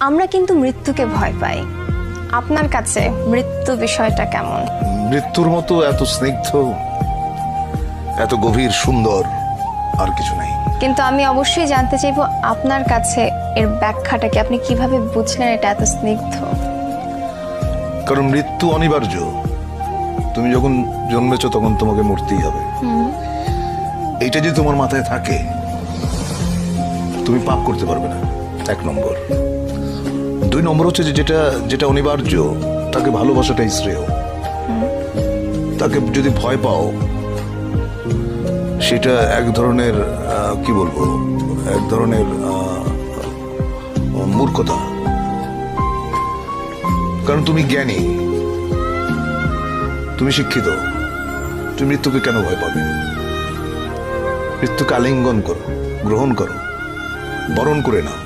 আমরা কিন্তু মৃত্যুকে ভয় পাই, আপনার কাছে মৃত্যু বিষয়টা কেমন? মৃত্যুর মতো এত স্নিগ্ধ, এত গভীর, সুন্দর আর কিছু নাই। কিন্তু আমি অবশ্যই জানতে চাইবো আপনার কাছে এর ব্যাখ্যাটা কি, আপনি কিভাবে বুঝলেন এটা এত স্নিগ্ধ? কারণ মৃত্যু অনিবার্য। তুমি যখন জন্মেছো তখন তোমাকে মরতেই হবে। এইটা যদি তোমার মাথায় থাকে, তুমি পাপ করতে পারবে না, 1 নম্বর। 2 নম্বর হচ্ছে যে যেটা যেটা অনিবার্য তাকে ভালোবাসাটাই শ্রেয়। তাকে যদি ভয় পাও, সেটা এক ধরনের কি বলবো, এক ধরনের মূর্খতা। কারণ তুমি জ্ঞানী, তুমি শিক্ষিত, তুমি মৃত্যুকে কেন ভয় পাবে? মৃত্যুকে আলিঙ্গন করো, গ্রহণ করো, বরণ করে নাও।